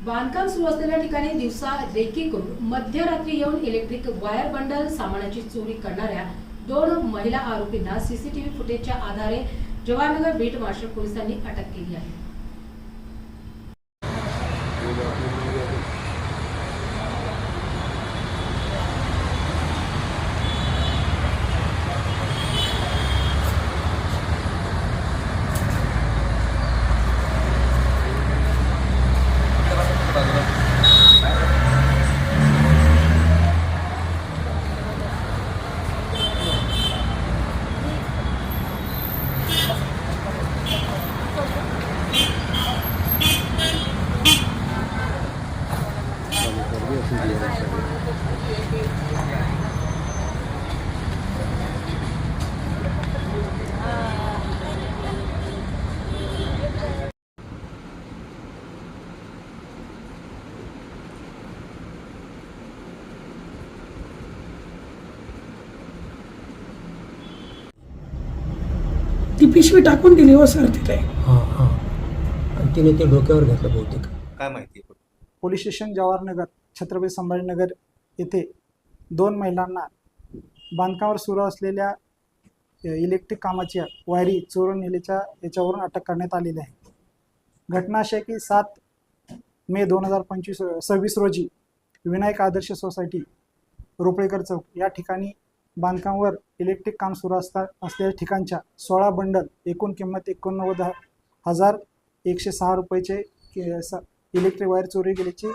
बांधकाम सुरू असलेल्या ठिकाणी दिवसा रेकी करून मध्यरात्री येऊन इलेक्ट्रिक वायर बंडल सामानाची चोरी करणाऱ्या 2 महिला आरोपींना सीसीटीव्ही फुटेजच्या आधारे जवाहरनगर बीट मार्शल पोलिसांनी अटक केली आहे। ती पिशवी टाकून दिली हो सर तिथे। हां हां आणि तिने ते डोक्यावर घेतलं बहुतेक। काय माहिती आहे? पोलीस स्टेशन जवाहरनगर छत्रपती संभाजीनगर येथे 2 महिलांना बांधकामावर सुरू असलेल्या इलेक्ट्रिक कामाच्या वायरी चोरून नेल्याच्या याच्यावरून अटक करण्यात आलेली आहे। घटना अशी आहे की 7 मे 2026 रोजी विनायक आदर्श सोसायटी रोपळेकर चौक या ठिकाणी बांधकामावर इलेक्ट्रिक काम सुरू असलेल्या ठिकाणच्या 16 बंडल एकूण किंमत 89,106 रुपयाचे इलेक्ट्रिक वायर चोरी गेल्याची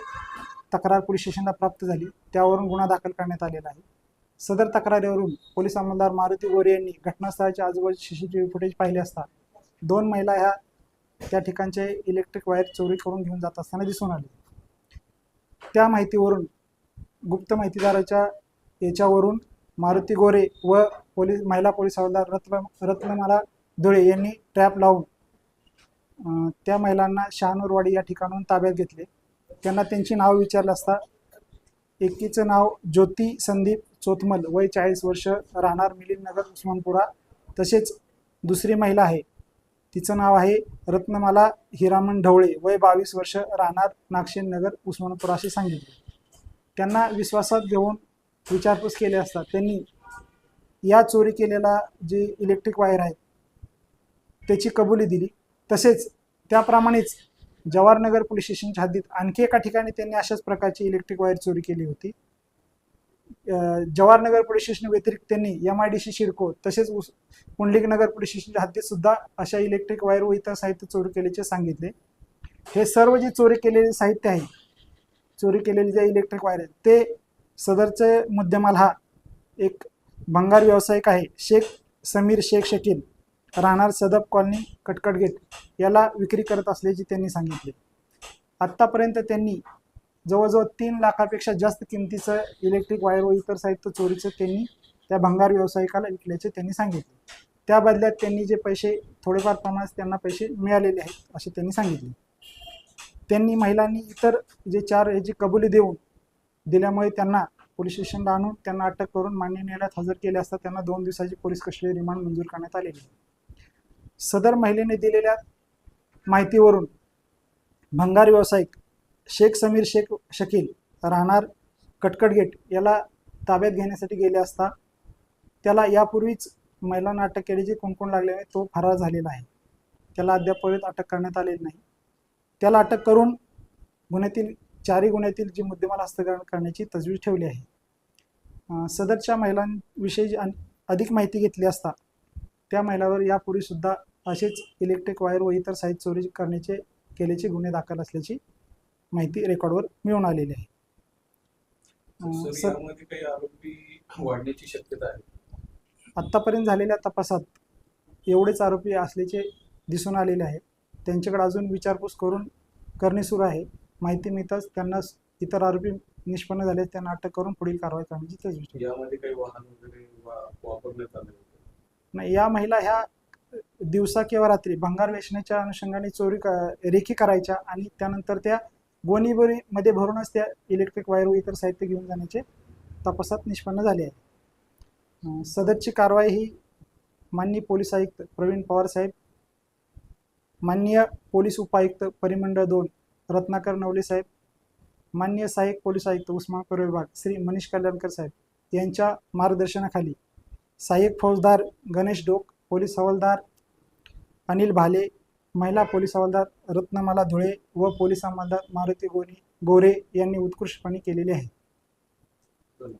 तक्रार पोलीस स्टेशनला प्राप्त झाली। त्यावरून गुन्हा दाखल करण्यात आलेला आहे। सदर तक्रारीवरून पोलीस अंमलदार मारुती गोरे यांनी घटनास्थळाच्या आजूबाजूचे सीसीटीव्ही फुटेज पाहिले असता 2 महिला ह्या त्या ठिकाणचे इलेक्ट्रिक वायर चोरी करून घेऊन जात असताना दिसून आले। त्या माहितीवरून गुप्त माहितीदाराच्या याच्यावरून मारुती गोरे व महिला पोलीस हवालदार रत्नमाला धुळे यांनी ट्रॅप लावून त्या महिलांना शहानूरवाडी या ठिकाणाहून ताब्यात घेतले। त्यांना त्यांची नाव विचारलं असता एकीचं नाव ज्योती संदीप चोथमल वय 40 वर्ष राहणार मिलिंदनगर उस्मानपुरा, तसेच दुसरी महिला आहे तिचं नाव आहे रत्नमाला हिरामन ढवळे वय 22 वर्ष राहणार नागशेन नगर उस्मानपुरा असे सांगितले। त्यांना विश्वासात घेऊन विचारपूस केली असता त्यांनी या चोरी केलेला जे इलेक्ट्रिक वायर आहे त्याची कबुली दिली। तसेच त्याप्रमाणेच जवाहरनगर पोलीस स्टेशनच्या हद्दीत आणखी एका ठिकाणी त्यांनी अशाच प्रकारची इलेक्ट्रिक वायर चोरी केली होती। जवाहरनगर पोलीस स्टेशन व्यतिरिक्त त्यांनी MIDC शिडको तसेच पुंडलिकनगर पोलीस स्टेशनच्या हद्दीत सुद्धा अशा इलेक्ट्रिक वायर व इतर साहित्य चोरी केल्याचे सांगितले। हे सर्व जे चोरी केलेले साहित्य आहे, चोरी केलेले जे इलेक्ट्रिक वायर आहे ते सदरचे मुद्देमाल हा एक भंगार व्यावसायिक आहे शेख समीर शेख शकील राहणार सदब कॉलनी कटकट गेट याला विक्री करत असल्याचे त्यांनी सांगितले। आत्तापर्यंत त्यांनी जवळजवळ 3 लाखापेक्षा जास्त किमतीचं इलेक्ट्रिक वायर व इतर साहित्य चोरीचं त्यांनी त्या भंगार व्यावसायिकाला विकल्याचे त्यांनी सांगितले। त्या बदल्यात त्यांनी जे पैसे थोडेफार प्रमाणात त्यांना पैसे मिळालेले आहेत असे त्यांनी सांगितले। त्यांनी महिलांनी इतर जे 4 याची कबुली दिल्यामुळे त्यांना पोलीस स्टेशनला आणून त्यांना अटक करून मान्य न्यायालयात हजर केले असता त्यांना 2 दिवसाची पोलीस कस्टडी रिमांड मंजूर करण्यात आलेली आहे। सदर महिलेने दिलेल्या माहितीवरून भंगार व्यावसायिक शेख समीर शेख शकील राहणार कटकट गेट याला ताब्यात घेण्यासाठी गेले असता त्याला यापूर्वीच महिलांना अटक केल्याची कुणकुण लागल्याने तो फरार झालेला आहे। त्याला अद्यापर्यंत अटक करण्यात आलेली नाही। त्याला अटक करून गुन्ह्यातील 4 गुन्ह्यातील जी मुद्देमाल हस्तगत करण्याची तजवीज ठेवली आहे। सदरच्या महिलांविषयी अधिक माहिती घेतली असता त्या महिलावर यापूर्वी सुद्धा असेच इलेक्ट्रिक वायर व इतर साहित्य चोरी केल्याचे गुन्हे दाखल असल्याची माहिती रेकॉर्डवर मिळून आलेली आहे। काही आरोपी वाढण्याची शक्यता आहे? आत्तापर्यंत झालेल्या तपासात एवढेच आरोपी असल्याचे दिसून आलेले आहे। त्यांच्याकडे अजून विचारपूस करणे सुरू आहे। माहिती मिळताच त्यांना इतर आरोपी निष्पन्न झाले त्यांना अटक करून पुढील कारवाई करण्याची तजवीज। यामध्ये काही वाहन वगैरे वापरण्यात आले होते? नाही, या महिला ह्या दिवसा किंवा रात्री भंगार वेचण्याच्या अनुषंगाने रेखी करायच्या आणि त्यानंतर त्या गोणीमध्ये भरूनच त्या इलेक्ट्रिक वायर व इतर साहित्य घेऊन जाण्याचे तपासात निष्पन्न झाले आहे। सदरची कारवाई ही माननीय पोलीस आयुक्त प्रवीण पवार साहेब, माननीय पोलीस उपायुक्त परिमंडळ 2 रत्नाकर नवले साहेब माननीय सहाय्यक पोलीस आयुक्त उस्मानाबाद विभाग श्री मनीष कल्याणकर साहेब यांच्या मार्गदर्शनाखाली सहाय्यक फौजदार गणेश डोक, पोलीस हवालदार अनिल भाले, महिला पोलीस हवालदार रत्नमाला धुळे व पोलीस हवालदार मारुती गोरे यांनी उत्कृष्टपणे केलेले आहे. धन्यवाद.